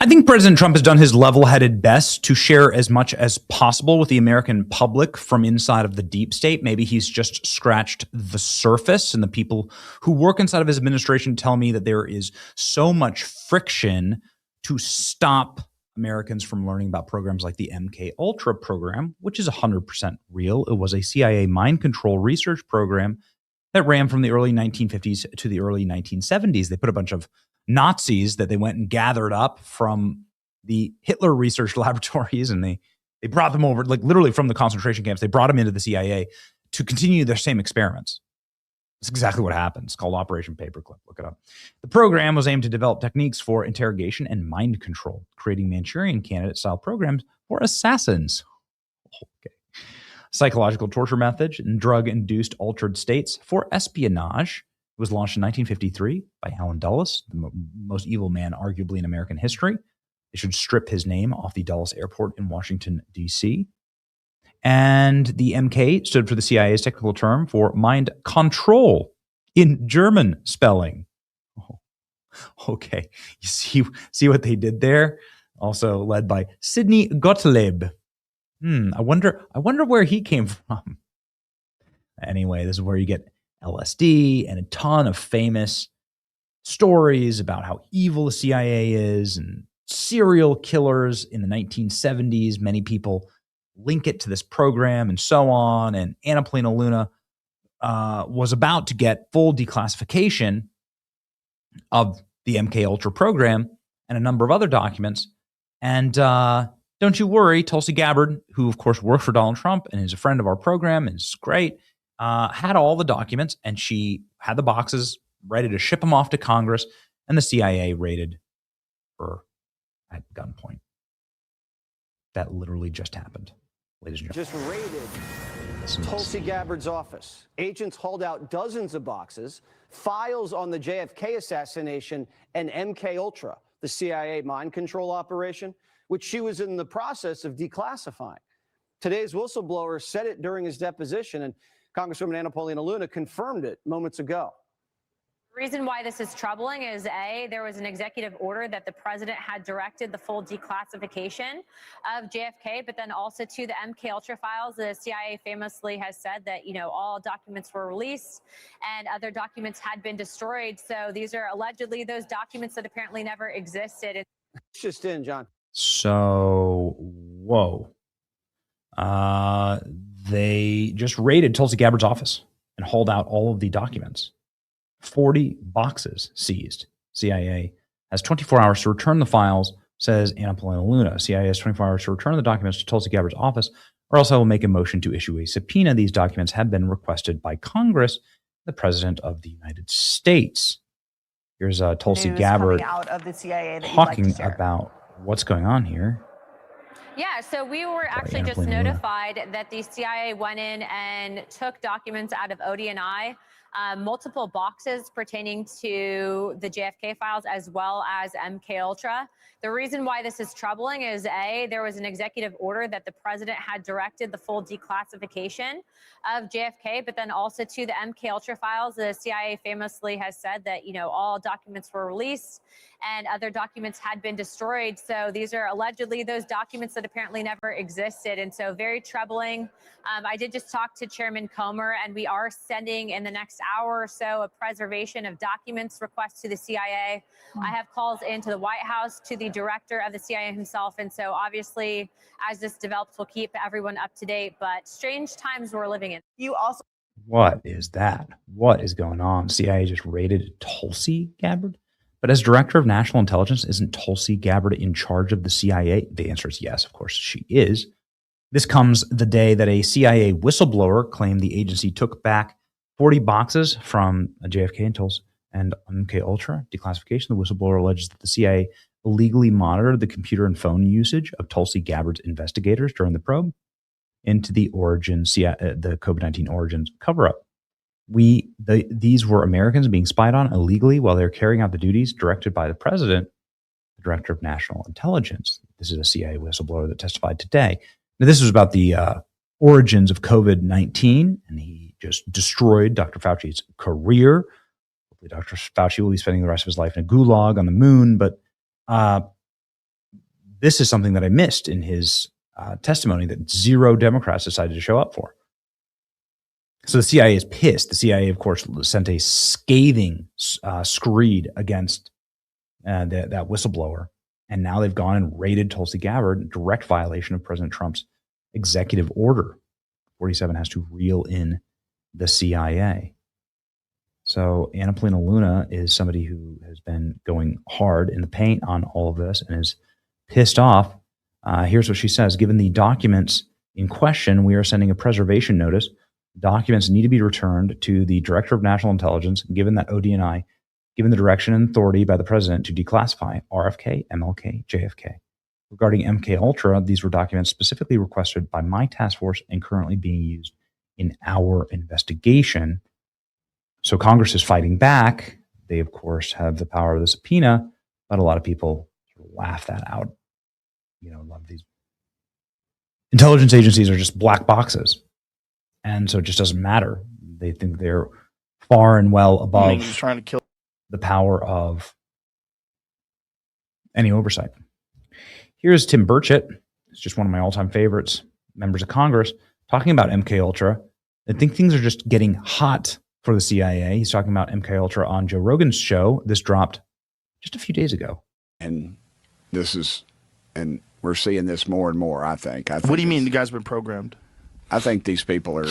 I think President Trump has done his level-headed best to share as much as possible with the American public from inside of the deep state. Maybe he's just scratched the surface, and the people who work inside of his administration tell me that there is so much friction to stop Americans from learning about programs like the MKUltra program, which is 100% real. It was a CIA mind control research program that ran from the early 1950s to the early 1970s. They put a bunch of Nazis that they went and gathered up from the Hitler research laboratories, and they brought them over, like literally from the concentration camps. They brought them into the CIA to continue their same experiments. That's exactly what happened. It's called Operation Paperclip. Look it up. The program was aimed to develop techniques for interrogation and mind control, creating Manchurian candidate-style programs for assassins. Okay. Psychological torture methods and drug-induced altered states for espionage. It was launched in 1953 by Allen Dulles, the most evil man arguably in American history. They should strip his name off the Dulles Airport in Washington, D.C. And the MK stood for the CIA's technical term for mind control in German spelling. Oh, okay, you see what they did there? Also led by Sidney Gottlieb. I wonder where he came from. Anyway, this is where you get LSD and a ton of famous stories about how evil the CIA is and serial killers in the 1970s. Many people link it to this program and so on. And Anna Polina Luna was about to get full declassification of the MKUltra program and a number of other documents. And don't you worry, Tulsi Gabbard, who of course worked for Donald Trump and is a friend of our program and is great, had all the documents, and she had the boxes ready to ship them off to Congress, and the CIA raided her at gunpoint. That literally just happened, ladies and gentlemen. Just raided Tulsi Gabbard's office. Agents hauled out dozens of boxes, files on the JFK assassination and MKUltra, the CIA mind control operation, which she was in the process of declassifying. Today's whistleblower said it during his deposition, and Congresswoman Anna Polina Luna confirmed it moments ago. The reason why this is troubling is, A, there was an executive order that the president had directed the full declassification of JFK, but then also to the MKUltra files. The CIA famously has said that, all documents were released and other documents had been destroyed. So these are allegedly those documents that apparently never existed. It's just in, John. So, whoa. They just raided Tulsi Gabbard's office and hauled out all of the documents. 40 boxes seized. CIA has 24 hours to return the files, says Anna Polina Luna. CIA has 24 hours to return the documents to Tulsi Gabbard's office, or else I will make a motion to issue a subpoena. These documents have been requested by Congress, the President of the United States. Here's Tulsi Gabbard out of the CIA talking about what's going on here. Yeah, so we were actually just notified that the CIA went in and took documents out of ODNI, multiple boxes pertaining to the JFK files as well as MKUltra. The reason why this is troubling is, A, there was an executive order that the president had directed the full declassification of JFK, but then also to the MKUltra files. The CIA famously has said that, all documents were released and other documents had been destroyed. So these are allegedly those documents that apparently never existed. And so very troubling. I did just talk to Chairman Comer, and we are sending in the next hour or so a preservation of documents request to the CIA. I have calls into the White House, to the director of the CIA himself. And so obviously, as this develops, we'll keep everyone up to date. But strange times we're living in. You also. What is that? What is going on? CIA just raided Tulsi Gabbard? But as director of national intelligence, isn't Tulsi Gabbard in charge of the CIA? The answer is yes, of course she is. This comes the day that a CIA whistleblower claimed the agency took back 40 boxes from JFK and Tulsi and MKUltra declassification. The whistleblower alleges that the CIA illegally monitored the computer and phone usage of Tulsi Gabbard's investigators during the probe into the COVID-19 origins cover-up. These were Americans being spied on illegally while they're carrying out the duties directed by the president, the director of national intelligence. This is a CIA whistleblower that testified today. Now, this was about the origins of COVID-19, and he just destroyed Dr. Fauci's career. Hopefully, Dr. Fauci will be spending the rest of his life in a gulag on the moon, but this is something that I missed in his testimony that 0 Democrats decided to show up for. So the CIA is pissed. The CIA, of course, sent a scathing screed against that whistleblower. And now they've gone and raided Tulsi Gabbard in direct violation of President Trump's executive order. 47 has to reel in the CIA. So Anna Polina Luna is somebody who has been going hard in the paint on all of this and is pissed off. Here's what she says. Given the documents in question, we are sending a preservation notice. Documents need to be returned to the Director of National Intelligence, given that ODNI, given the direction and authority by the President to declassify RFK, MLK, JFK. Regarding MKUltra, these were documents specifically requested by my task force and currently being used in our investigation. So Congress is fighting back. They, of course, have the power of the subpoena, but a lot of people laugh that out. You know, a lot of these intelligence agencies are just black boxes. And so it just doesn't matter. They think they're far and well above trying to kill the power of any oversight. Here's Tim Burchett. It's just one of my all-time favorites, members of Congress, talking about MKUltra. I think things are just getting hot for the CIA. He's talking about MKUltra on Joe Rogan's show. This dropped just a few days ago. And we're seeing this more and more, I think. What do you mean the guy's been programmed? I think these people are...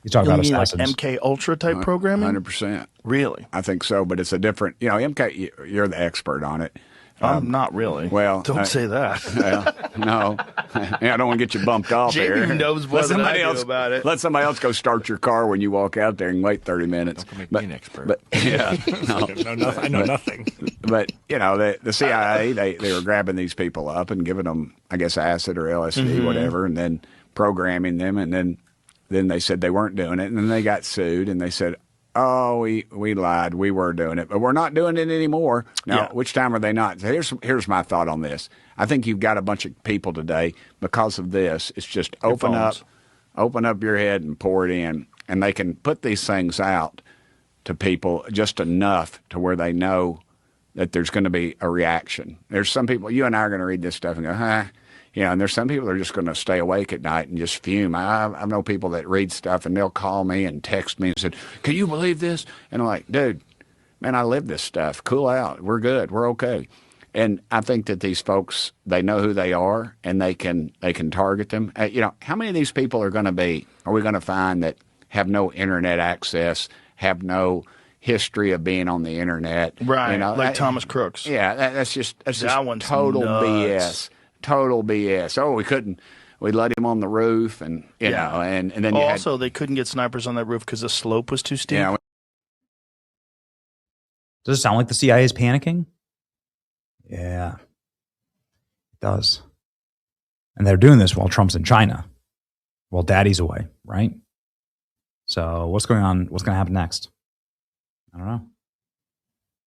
He's talking about assassins. Like MKUltra type programming? 100%. Really? I think so, but it's a different... You know, MK, you're the expert on it. I'm not really. Well, don't say that. No, yeah, I don't want to get you bumped off Jamie here. knows more than I do about it. Let somebody else go start your car when you walk out there and wait 30 minutes. Don't make me an expert. But yeah, I know nothing. But you know, the CIA they were grabbing these people up and giving them, I guess, acid or LSD, whatever, and then programming them, and then they said they weren't doing it, and then they got sued, and they said, oh, we lied. We were doing it, but we're not doing it anymore. Now, which time are they not? Here's my thought on this. I think you've got a bunch of people today because of this. It's just open up your head and pour it in, and they can put these things out to people just enough to where they know that there's going to be a reaction. There's some people, you and I are going to read this stuff and go, huh? You know, and there's some people that are just going to stay awake at night and just fume. I know people that read stuff and they'll call me and text me and said, can you believe this? And I'm like, dude, man, I live this stuff. Cool out. We're good. We're okay. And I think that these folks, they know who they are and they can target them. You know, how many of these people are we going to find that have no internet access, have no history of being on the internet? Right, you know, like Thomas Crooks. Yeah, that's just one's total nuts. BS. Total BS. Oh, we let him on the roof, and you know, and then also they couldn't get snipers on that roof because the slope was too steep. Yeah. Does it sound like the CIA is panicking? Yeah, it does. And they're doing this while Trump's in China, while Daddy's away, right? So what's going on? What's going to happen next? I don't know.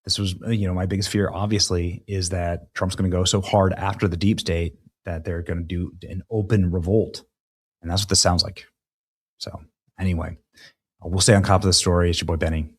This was, my biggest fear, obviously, is that Trump's going to go so hard after the deep state that they're going to do an open revolt. And that's what this sounds like. So anyway, we'll stay on top of the story. It's your boy Benny.